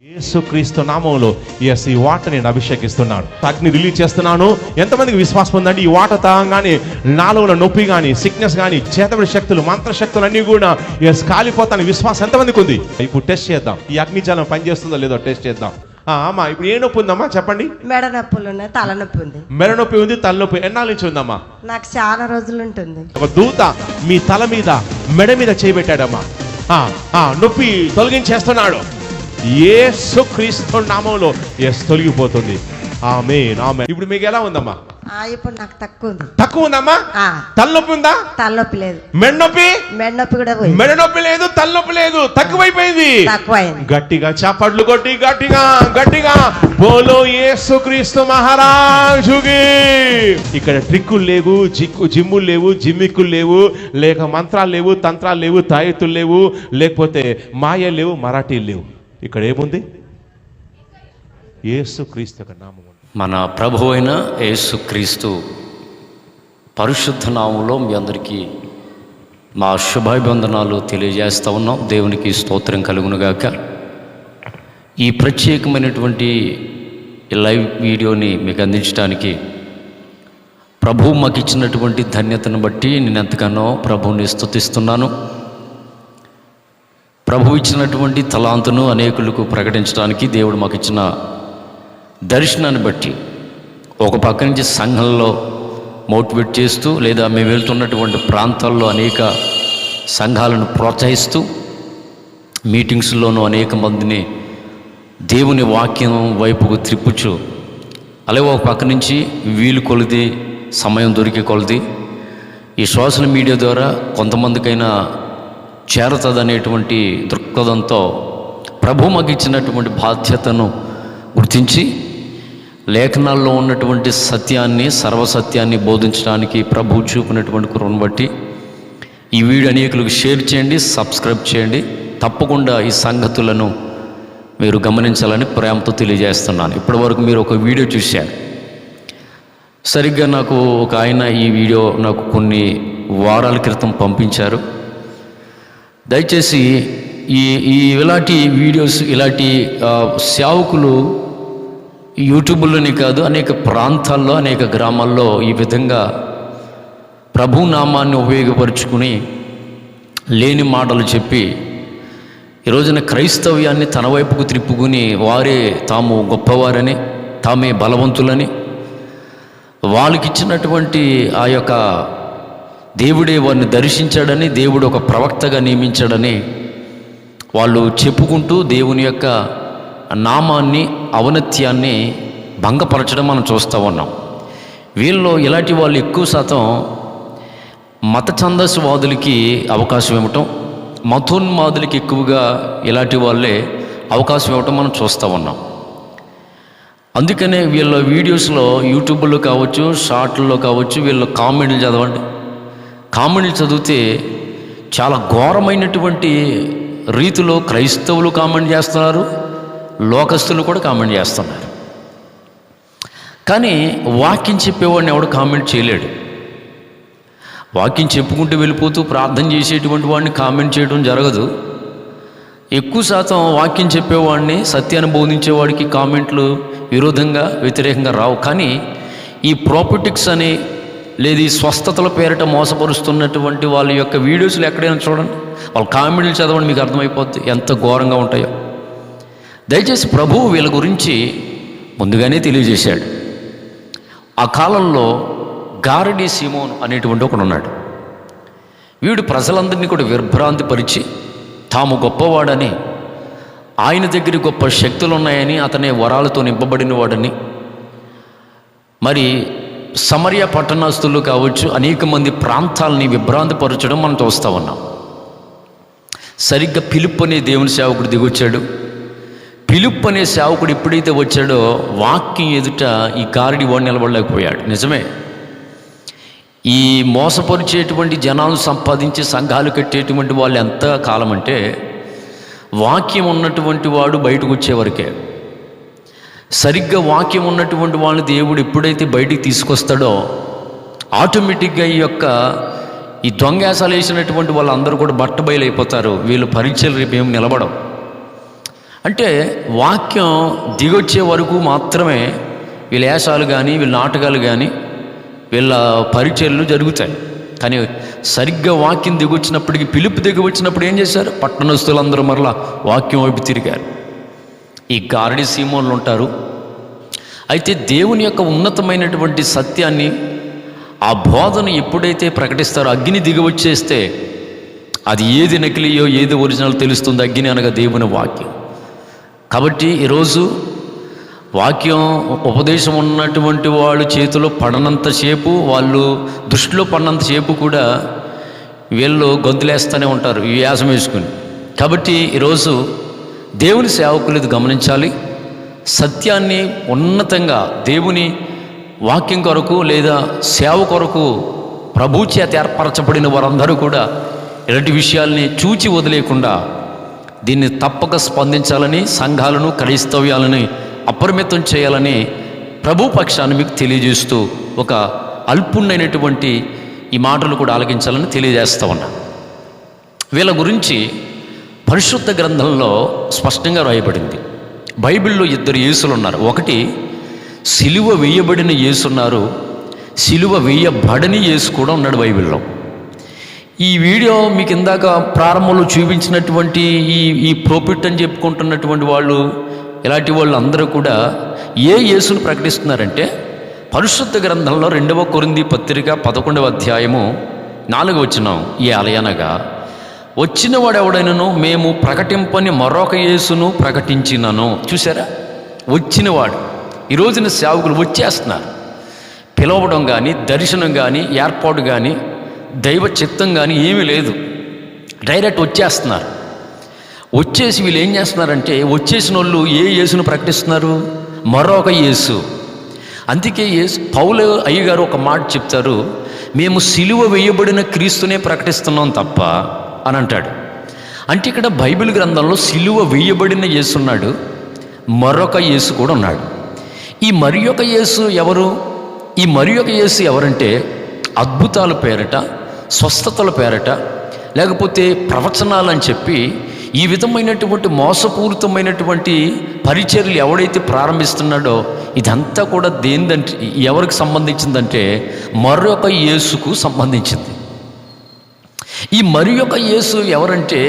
యేసుక్రీస్తు నామములో ఈ వాటర్ నేను అభిషేకిస్తున్నాను, అగ్ని రిలీజ్ చేస్తున్నాను. ఎంతమందికి విశ్వాసం ఉందండి? ఈ వాటర్ తాగంగానే నాలో ఉన్న నొప్పి కానీ, సిక్నెస్ కానీ, చేతబడి శక్తులు, మంత్రశక్తులు అన్నీ కూడా కాలిపోతాను. విశ్వాసం ఎంతమందికి ఉంది? ఇప్పుడు టెస్ట్ చేద్దాం, ఈ అగ్నిజలం పనిచేస్తుందో లేదో టెస్ట్ చేద్దాం. అమ్మా, ఇప్పుడు ఏ నొప్పి ఉందమ్మా చెప్పండి? మెడ నొప్పులు ఉన్నాయి, తలనొప్పి ఉంది. మెడ నొప్పి ఉంది, తలనొప్పి ఎన్నాళ్ళ నుంచి ఉందమ్మా? నాకు చాలా రోజులు ఉంటుంది. ఒక దూత మీ తల మీద, మెడ మీద చేయబెట్టాడమ్మా. నొప్పి తొలగించేస్తున్నాడు. యేసుక్రీస్తు నామములో తొలగిపోతుంది. ఆమేన్, ఆమేన్. ఇప్పుడు మీకు ఎలా ఉందమ్మా? ఇప్పుడు నాకు తక్కువ ఉంది. తక్కువ ఉందమ్మా? తలనొప్పి ఉందా? తలనొప్పి లేదు. మెడనొప్పి? మెడనొప్పి కూడా పోయింది. మెడనొప్పి లేదు, తలనొప్పి లేదు, తక్కువైపోయింది. తక్కువైంది. గట్టిగా చప్పట్లు కొట్టి గట్టిగా గట్టిగా బోలో యేసుక్రీస్తు మహారాజుకి. ఇక్కడ ట్రిక్కులు లేవు, జిమ్ములు లేవు, జిమ్మిక్కులు లేవు, లేక మంత్రాలు లేవు, తంత్రాలు లేవు, తాయెత్తులు లేవు, లేకపోతే మాయ లేవు, మరాఠీలు లేవు. ఇక్కడ ఏముంది? యేసుక్రీస్తు యొక్క నామం. మన ప్రభు అయిన యేసుక్రీస్తు పరిశుద్ధ నామంలో మీ అందరికీ మా శుభాభివందనాలు తెలియజేస్తూ ఉన్నాం. దేవునికి స్తోత్రం కలుగునుగాక. ఈ ప్రత్యేకమైనటువంటి లైవ్ వీడియోని మీకు అందించడానికి ప్రభు మాకు ఇచ్చినటువంటి ధన్యతను బట్టి నేను ఎంతగానో ప్రభువుని స్తుతిస్తున్నాను. ప్రభు ఇచ్చినటువంటి తలాంతును అనేకులకు ప్రకటించడానికి దేవుడు మాకు ఇచ్చిన దర్శనాన్ని బట్టి ఒక పక్క నుంచి సంఘంలో మోటివేట్ చేస్తూ, లేదా మేము వెళ్తున్నటువంటి ప్రాంతాల్లో అనేక సంఘాలను ప్రోత్సహిస్తూ, మీటింగ్స్లోనూ అనేక మందిని దేవుని వాక్యం వైపుకు త్రిప్పుచు, అలాగే ఒక పక్క నుంచి వీలు కొలిది, సమయం దొరికే కొలిది ఈ సోషల్ మీడియా ద్వారా కొంతమందికైనా చేరతదనేటువంటి దృక్పథంతో ప్రభు మాకు ఇచ్చినటువంటి బాధ్యతను గుర్తించి లేఖనాల్లో ఉన్నటువంటి సత్యాన్ని, సర్వసత్యాన్ని బోధించడానికి ప్రభు చూపినటువంటి కృపను బట్టి ఈ వీడియో అనేకులకు షేర్ చేయండి, సబ్స్క్రైబ్ చేయండి. తప్పకుండా ఈ సంగతులను మీరు గమనించాలని ప్రేమతో తెలియజేస్తున్నాను. ఇప్పటి వరకు మీరు ఒక వీడియో చూశారు. సరిగ్గా నాకు ఒక ఆయన ఈ వీడియో నాకు కొన్ని వారాల క్రితం పంపించారు. దయచేసి ఇలాంటి వీడియోస్, ఇలాంటి సేవకులు యూట్యూబ్లోనే కాదు, అనేక ప్రాంతాల్లో, అనేక గ్రామాల్లో ఈ విధంగా ప్రభు నామాన్ని ఉపయోగపరుచుకుని లేని మాటలు చెప్పి ఈ రోజున క్రైస్తవ్యాన్ని తన వైపుకు త్రిప్పుకుని వారే తాము గొప్పవారని, తామే బలవంతులని, వాళ్ళకిచ్చినటువంటి ఆ యొక్క దేవుడే వారిని దర్శించాడని, దేవుడు ఒక ప్రవక్తగా నియమించాడని వాళ్ళు చెప్పుకుంటూ దేవుని యొక్క నామాన్ని, ఔన్నత్యాన్ని భంగపరచడం మనం చూస్తూ ఉన్నాం. వీళ్ళలో ఇలాంటి వాళ్ళు ఎక్కువ శాతం మత ఛందస్వాదులకి అవకాశం ఇవ్వటం, మతోన్మాదులకి ఎక్కువగా ఇలాంటి వాళ్ళే అవకాశం ఇవ్వటం మనం చూస్తూ ఉన్నాం. అందుకనే వీళ్ళ వీడియోస్లో యూట్యూబ్లో కావచ్చు, షార్ట్లలో కావచ్చు, వీళ్ళ కామెంట్లు చదవండి. కామెంట్లు చదివితే చాలా ఘోరమైనటువంటి రీతిలో క్రైస్తవులు కామెంట్ చేస్తున్నారు, లోకస్తులు కూడా కామెంట్ చేస్తున్నారు. కానీ వాక్యం చెప్పేవాడిని ఎవడు కామెంట్ చేయలేడు. వాక్యం చెప్పుకుంటూ వెళ్ళిపోతూ ప్రార్థన చేసేటువంటి వాడిని కామెంట్ చేయడం జరగదు. ఎక్కువ శాతం వాక్యం చెప్పేవాడిని, సత్యాన్ని బోధించేవాడికి కామెంట్లు విరోధంగా, వ్యతిరేకంగా రావు. కానీ ఈ ప్రాపర్టిక్స్ అని, లేదు ఈ స్వస్థతల పేరిట మోసపరుస్తున్నటువంటి వాళ్ళ యొక్క వీడియోస్లు ఎక్కడైనా చూడండి, వాళ్ళ కామెంట్లు చదవండి, మీకు అర్థమైపోద్ది ఎంత ఘోరంగా ఉంటాయో. దయచేసి ప్రభువు వీళ్ళ గురించి ముందుగానే తెలియజేశాడు. ఆ కాలంలో గారడీ సీమోను అనేటువంటి ఒకడు ఉన్నాడు. వీడు ప్రజలందరినీ కూడా విభ్రాంతి పరిచి, తాము గొప్పవాడని, ఆయన దగ్గర గొప్ప శక్తులు ఉన్నాయని, అతనే వరాలతో నింపబడిన వాడని, మరి సమరయ పట్టణస్తులు కావచ్చు, అనేక మంది ప్రాంతాలని విభ్రాంతిపరచడం మనం చూస్తూ ఉన్నాం. సరిగ్గా ఫిలిప్ అనే దేవుని సేవకుడు దిగొచ్చాడు. ఫిలిప్ అనే సేవకుడు ఎప్పుడైతే వచ్చాడో వాక్యం ఎదుట ఈ గారడి వాడు నిలబడలేకపోయాడు. నిజమే, ఈ మోసపరిచేటువంటి జనాలు సంపాదించి సంఘాలు కట్టేటువంటి వాళ్ళు ఎంత కాలం అంటే వాక్యం ఉన్నటువంటి వాడు బయటకు వచ్చేవరకే. సరిగ్గా వాక్యం ఉన్నటువంటి వాళ్ళని దేవుడు ఎప్పుడైతే బయటికి తీసుకొస్తాడో ఆటోమేటిక్గా ఈ దొంగేసాలు వేసినటువంటి వాళ్ళందరూ కూడా బట్టబయలైపోతారు. వీళ్ళు పరీక్షలు రేపు ఏమి నిలబడవు. అంటే వాక్యం దిగొచ్చే వరకు మాత్రమే వీళ్ళ వేషాలు కానీ వీళ్ళ నాటకాలు కానీ వీళ్ళ పరిచర్లు జరుగుతాయి. కానీ సరిగ్గా వాక్యం దిగొచ్చినప్పటికీ, పిలుపు దిగొచ్చినప్పుడు ఏం చేశారు? పట్టణస్తులందరూ మరలా వాక్యం వైపు తిరిగారు. ఈ గారడి సీమోన్లు ఉంటారు. అయితే దేవుని యొక్క ఉన్నతమైనటువంటి సత్యాన్ని, ఆ బోధన ఎప్పుడైతే ప్రకటిస్తారో, అగ్ని దిగవచ్చేస్తే అది ఏది నకిలీయో ఏది ఒరిజినల్ తెలుస్తుంది. అగ్ని అనగా దేవుని వాక్యం. కాబట్టి ఈరోజు వాక్యం ఉపదేశం ఉన్నటువంటి వాళ్ళు చేతిలో పడనంతసేపు, వాళ్ళు దృష్టిలో పడినంతసేపు కూడా వీళ్ళు గొంతులేస్తూనే ఉంటారు ఈ వ్యాసం వేసుకుని. కాబట్టి ఈరోజు దేవుని సేవకులు ఇది గమనించాలి. సత్యాన్ని ఉన్నతంగా దేవుని వాక్యం కొరకు లేదా సేవ కొరకు ప్రభు చేత ఏర్పరచబడిన వారందరూ కూడా ఇలాంటి విషయాల్ని చూచి వదిలేకుండా దీన్ని తప్పక స్పందించాలని, సంఘాలను క్రైస్తవ్యాలని అపరిమితం చేయాలని ప్రభు పక్షాన్ని మీకు తెలియజేస్తూ ఒక అల్పుణ్ణైనటువంటి ఈ మాటలు కూడా ఆలకించాలని తెలియజేస్తా ఉన్నా. వీళ్ళ గురించి పరిశుద్ధ గ్రంథంలో స్పష్టంగా రాయబడింది. బైబిల్లో ఇద్దరు యేసులు ఉన్నారు. ఒకటి సిలువ వేయబడిన యేసు ఉన్నారు, సిలువ వేయబడని యేసు కూడా ఉన్నాడు బైబిల్లో. ఈ వీడియో మీకు ఇందాక ప్రారంభంలో చూపించినటువంటి ఈ ప్రోఫిట్ అని చెప్పుకుంటున్నటువంటి వాళ్ళు, ఇలాంటి వాళ్ళు అందరూ కూడా ఏ యేసును ప్రకటిస్తున్నారంటే, పరిశుద్ధ గ్రంథంలో 2వ కొరింథీ పత్రిక 11వ అధ్యాయము 4వ వచనం, ఈ అలయనగా వచ్చిన వాడు ఎవడైనను మేము ప్రకటింపని మరొక యేసును ప్రకటించినను. చూసారా? వచ్చినవాడు. ఈ రోజున సేవకులు వచ్చేస్తున్నారు. పిలవడం కానీ, దర్శనం కానీ, ఏర్పాటు కానీ, దైవ చిత్తం కానీ ఏమీ లేదు. డైరెక్ట్ వచ్చేస్తున్నారు. వచ్చేసి వీళ్ళు ఏం చేస్తున్నారంటే, వచ్చేసిన వాళ్ళు ఏ యేసును ప్రకటిస్తున్నారు? మరొక యేసు. అందుకే పౌలు అయ్యగారు ఒక మాట చెప్తారు, మేము సిలువ వేయబడిన క్రీస్తునే ప్రకటిస్తున్నాం తప్ప అని అంటాడు. అంటే ఇక్కడ బైబిల్ గ్రంథంలో సిలువ వేయబడిన యేసు ఉన్నాడు, మరొక యేసు కూడా ఉన్నాడు. ఈ మరి ఒక యేసు ఎవరు? ఈ మరి ఒక యేసు ఎవరంటే, అద్భుతాల పేరట, స్వస్థతల పేరట, లేకపోతే ప్రవచనాలు అని చెప్పి ఈ విధమైనటువంటి మోసపూరితమైనటువంటి పరిచర్యలు ఎవడైతే ప్రారంభిస్తున్నాడో, ఇదంతా కూడా దేనిదంటే, ఎవరికి సంబంధించిందంటే మరొక యేసుకు సంబంధించింది. ఈ మరి ఒక యేసు ఎవరంటే,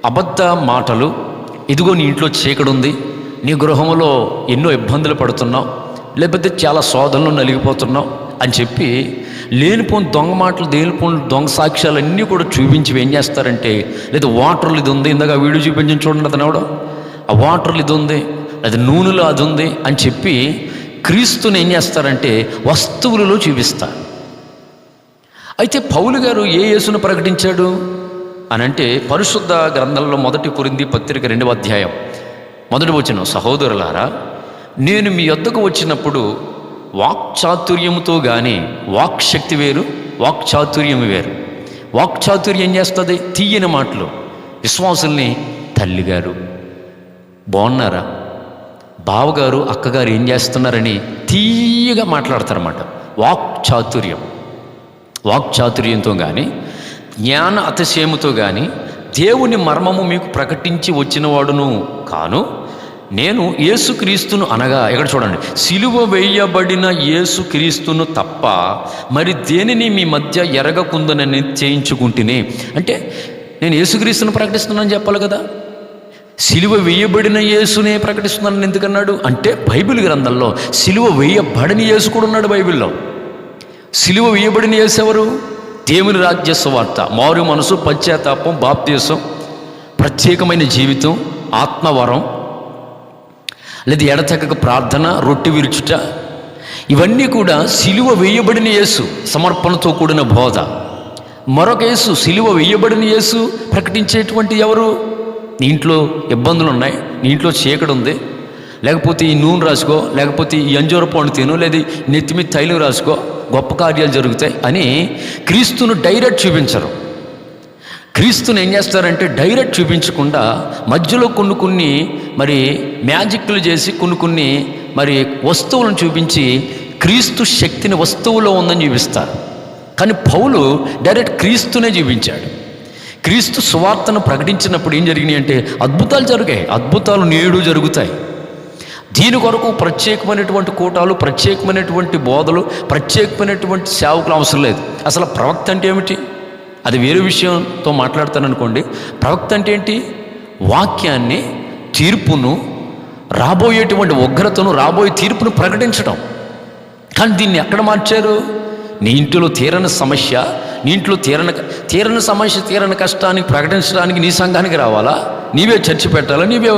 అబద్ధ మాటలు, ఇదిగో నీ ఇంట్లో చీకటి ఉంది, నీ గృహంలో ఎన్నో ఇబ్బందులు పడుతున్నావు, లేకపోతే చాలా శోధనలు నలిగిపోతున్నావు అని చెప్పి లేనిపోని దొంగ మాటలు, లేనిపోని దొంగ సాక్ష్యాలు అన్నీ కూడా చూపించి ఏం చేస్తారంటే, లేదా వాటర్లు ఇది ఉంది, ఇందాక వీడియో చూపించి చూడండి అతను ఎవడో, ఆ వాటర్లు ఇది ఉంది, లేదా నూనెలో అది ఉంది అని చెప్పి క్రీస్తుని ఏం చేస్తారంటే వస్తువులలో చూపిస్తారు. అయితే పౌలు గారు ఏ యేసును ప్రకటించాడు అని అంటే, పరిశుద్ధ గ్రంథంలో 1 కొరింథీ పత్రిక 2వ అధ్యాయం 1వ వచనం, సహోదరులారా నేను మీ యొద్దకు వచ్చినప్పుడు వాక్చాతుర్యముతో కానీ, వాక్శక్తి వేరు, వాక్చాతుర్యం వేరు. వాక్చాతుర్యం ఏం చేస్తుంది? తీయని మాటలు. విశ్వాసుల్ని తల్లిగారు బాగున్నారా, బావగారు అక్కగారు ఏం చేస్తున్నారని తీయగా మాట్లాడతారన్నమాట. వాక్చాతుర్యం. వాక్చాతుర్యంతో కానీ, జ్ఞాన అతిశయముతో కానీ దేవుని మర్మము మీకు ప్రకటించి వచ్చినవాడును కాను, నేను యేసుక్రీస్తును అనగా, ఇక్కడ చూడండి, సిలువ వేయబడిన యేసుక్రీస్తును తప్ప మరి దేనిని మీ మధ్య ఎరగకుందనని చేయించుకుంటేనే. అంటే నేను యేసుక్రీస్తును ప్రకటిస్తున్నానని చెప్పాలి కదా. సిలువ వేయబడిన యేసునే ప్రకటిస్తున్నానని ఎందుకన్నాడు అంటే, బైబిల్ గ్రంథంలో సిలువ వేయబడిన యేసు కూడా ఉన్నాడు బైబిల్లో. సిలువ వేయబడిన యేసు ఎవరు? దేవుని రాజ్య సువార్త, మారు మనసు, పశ్చాత్తాపం, బాప్తీసం, ప్రత్యేకమైన జీవితం, ఆత్మవరం, లేదా ఎడతెగక ప్రార్థన, రొట్టె విరుచుట, ఇవన్నీ కూడా సిలువ వేయబడిన యేసు సమర్పణతో కూడిన బోధ. మరొక యేసు, సిలువ వేయబడిన యేసు ప్రకటించేటువంటి ఎవరు? నీ ఇంట్లో ఇబ్బందులు ఉన్నాయి, నీ ఇంట్లో చీకటి ఉంది, లేకపోతే ఈ నూనె రాసుకో, లేకపోతే ఈ అంజూర పండు తిను, లేదా నెత్తిమి తైలం రాసుకో, గొప్ప కార్యాలు జరుగుతాయి అని క్రీస్తును డైరెక్ట్ చూపించరు. క్రీస్తుని ఏం చేస్తారంటే డైరెక్ట్ చూపించకుండా మధ్యలో కొన్ని మరి మ్యాజిక్లు చేసి కొన్ని మరి వస్తువులను చూపించి క్రీస్తు శక్తిని వస్తువులో ఉందని చూపిస్తారు. కానీ పౌలు డైరెక్ట్ క్రీస్తునే చూపించాడు. క్రీస్తు సువార్తను ప్రకటించినప్పుడు ఏం జరిగినాయి అంటే అద్భుతాలు జరిగాయి. అద్భుతాలు నేడు జరుగుతాయి. దీని కొరకు ప్రత్యేకమైనటువంటి కూటాలు, ప్రత్యేకమైనటువంటి బోధలు, ప్రత్యేకమైనటువంటి సేవకులు అవసరం లేదు. అసలు ప్రవక్త అంటే ఏమిటి? అది వేరే విషయంతో మాట్లాడతాననుకోండి. ప్రవక్త అంటే ఏంటి? వాక్యాన్ని, తీర్పును, రాబోయేటువంటి ఉగ్రతను, రాబోయే తీర్పును ప్రకటించడం. కానీ దీన్ని ఎక్కడ మార్చారు? నీ ఇంటిలో తీరని సమస్య, నీ ఇంట్లో తీరని సమస్య, తీరని కష్టానికి ప్రకటించడానికి నీ సంఘానికి రావాలా? నీవే చర్చి పెట్టాలా? నీవే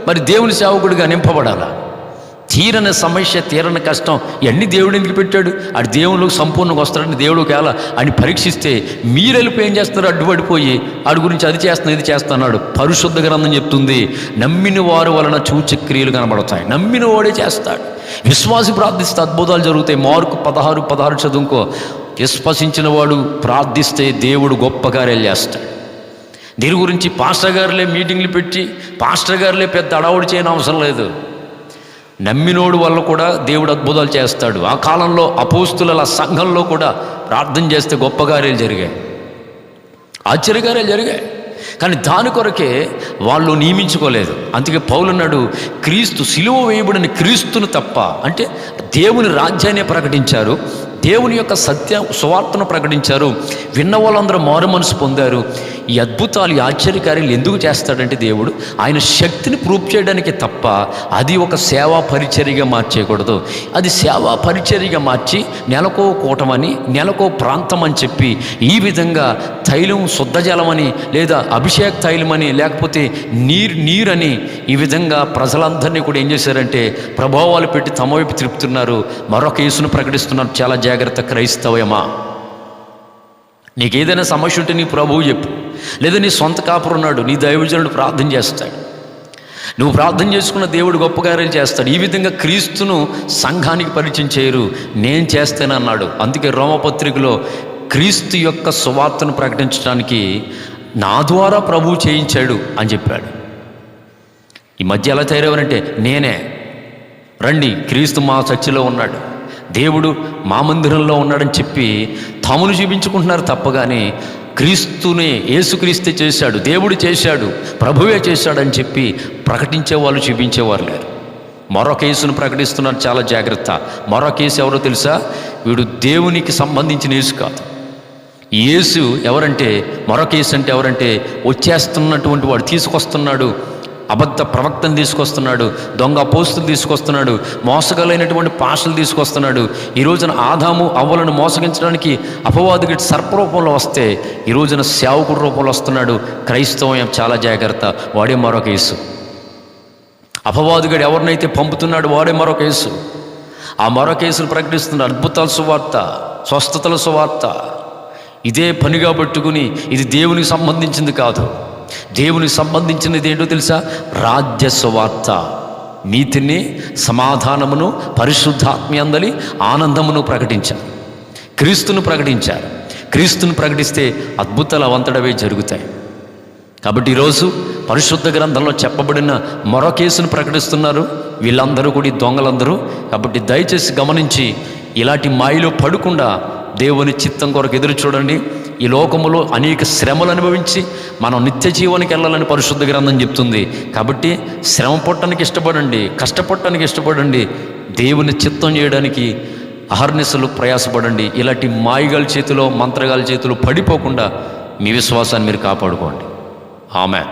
మరి దేవుని సేవకుడిగా నింపబడాలా? తీరని సమస్య, తీరని కష్టం ఇవన్నీ దేవుడు ఎందుకు పెట్టాడు? అది దేవుళ్ళకి సంపూర్ణంగా వస్తాడని దేవుడు ఒకవేళ అని పరీక్షిస్తే మీరు వెళ్ళిపోయి ఏం చేస్తారు? అడ్డుపడిపోయి ఆడి గురించి అది చేస్తున్నా ఇది చేస్తున్నాడు. పరిశుద్ధ గ్రంథం చెప్తుంది, నమ్మిన వారి వలన సూచక్రియలు కనబడతాయి. నమ్మిన వాడే చేస్తాడు. విశ్వాసి ప్రార్థిస్తే అద్భుతాలు జరుగుతాయి. మార్కు 16 చదువుకో. విశ్వసించిన వాడు ప్రార్థిస్తే దేవుడు గొప్ప కార్యాలు చేస్తాడు. దీని గురించి పాస్టర్ గారులే మీటింగ్లు పెట్టి పాస్టర్ గారులే పెద్ద అడవుడు చేయని అవసరం లేదు. నమ్మినోడు వల్ల కూడా దేవుడు అద్భుతాలు చేస్తాడు. ఆ కాలంలో అపోస్తుల సంఘంలో కూడా ప్రార్థన చేస్తే గొప్ప కార్యాలు జరిగాయి, ఆశ్చర్యకార్యాలు జరిగాయి. కానీ దాని కొరకే వాళ్ళు నియమించుకోలేదు. అందుకే పౌలన్నాడు, క్రీస్తు సిలువ వేయబడిన క్రీస్తును తప్ప, అంటే దేవుని రాజ్యాన్ని ప్రకటించారు, దేవుని యొక్క సత్య సువార్తను ప్రకటించారు, విన్న వాళ్ళందరూ మారు మనసు పొందారు. ఈ అద్భుతాలు, ఈ ఆశ్చర్యకార్యాలు ఎందుకు చేస్తాడంటే దేవుడు ఆయన శక్తిని ప్రూఫ్ చేయడానికి తప్ప అది ఒక సేవా పరిచర్యగా మార్చేయకూడదు. అది సేవా పరిచర్యగా మార్చి నెలకో కూటమని, నెలకో ప్రాంతం అని చెప్పి ఈ విధంగా తైలం శుద్ధ జలమని, లేదా అభిషేక్ తైలమని, లేకపోతే నీరని ఈ విధంగా ప్రజలందరినీ కూడా ఏం చేశారంటే ప్రభావాలు పెట్టి తమ వైపు తిప్పుతున్నారు. మరొక యేసును ప్రకటిస్తున్నారు. చాలా జాగ్రత్త క్రైస్తవయమా. నీకు ఏదైనా సమస్య ఉంటే నీ ప్రభువు చెప్పు, లేదా నీ సొంత కాపురు ఉన్నాడు, నీ దైవజనుడు ప్రార్థన చేస్తాడు. నువ్వు ప్రార్థన చేసుకున్న దేవుడు గొప్ప కార్యాలు చేస్తాడు. ఈ విధంగా క్రీస్తును సంఘానికి పరిచయం చేయరు, నేను చేస్తానన్నాడు. అందుకే రోమపత్రికలో క్రీస్తు యొక్క సువార్తను ప్రకటించడానికి నా ద్వారా ప్రభువు చేయించాడు అని చెప్పాడు. ఈ మధ్య ఎలా తయారవనంటే నేనే రండి, క్రీస్తు మా చర్చిలో ఉన్నాడు, దేవుడు మా మందిరంలో ఉన్నాడని చెప్పి తామును చూపించుకుంటున్నారు తప్పగానే క్రీస్తునే, యేసుక్రీస్తే చేశాడు, దేవుడు చేశాడు, ప్రభువే చేశాడని చెప్పి ప్రకటించే వాళ్ళు, చూపించేవారు లేరు. మరొక యేసును ప్రకటిస్తున్నారు. చాలా జాగ్రత్త. మరొక యేసు ఎవరో తెలుసా? వీడు దేవునికి సంబంధించిన యేసు కాదు. యేసు ఎవరంటే, మరొక యేసు అంటే ఎవరంటే వచ్చేస్తున్నటువంటి వాడు, తీసుకొస్తున్నాడు, అబద్ధ ప్రవక్తను తీసుకొస్తున్నాడు, దొంగ అపోస్తులు తీసుకొస్తున్నాడు, మోసగలైనటువంటి పాషలు తీసుకొస్తున్నాడు. ఈ రోజున ఆదాము అవ్వలను మోసగించడానికి అపవాదికి సర్పరూపంలో వస్తే ఈ రోజున సేవకుడి రూపంలో వస్తున్నాడు. క్రైస్తవం చాలా జాగ్రత్త. వాడే మరొక యేసు. అపవాదిగడు ఎవరినైతే పంపుతున్నాడు వాడే మరొక యేసు. ఆ మరొక యేసును ప్రకటిస్తున్న అద్భుతాల సువార్త, స్వస్థతల సువార్త ఇదే పనిగా పెట్టుకుని ఇది దేవునికి సంబంధించింది కాదు. దేవునికి సంబంధించినది ఏంటో తెలుసా? రాజ్య సువార్త. నీతిని, సమాధానమును, పరిశుద్ధాత్మ్యందలి ఆనందమును ప్రకటించారు. క్రీస్తును ప్రకటించారు. క్రీస్తును ప్రకటిస్తే అద్భుతాలు అవంతడవే జరుగుతాయి. కాబట్టి ఈరోజు పరిశుద్ధ గ్రంథంలో చెప్పబడిన మరొక యేసును ప్రకటిస్తున్నారు వీళ్ళందరూ కూడా, దొంగలందరూ. కాబట్టి దయచేసి గమనించి ఇలాంటి మాయలో పడకుండా దేవుని చిత్తం కొరకు ఎదురు చూడండి. ఈ లోకములో అనేక శ్రమలు అనుభవించి మనం నిత్య జీవానికి వెళ్ళాలని పరిశుద్ధ గ్రంథం చెప్తుంది. కాబట్టి శ్రమ పట్టడానికి ఇష్టపడండి, కష్టపడటానికి ఇష్టపడండి, దేవుని చిత్తం చేయడానికి అహర్నిశలు ప్రయాసపడండి. ఇలాంటి మాయగాల చేతిలో, మంత్రగాల చేతిలో పడిపోకుండా మీ విశ్వాసాన్ని మీరు కాపాడుకోండి. ఆమేన్.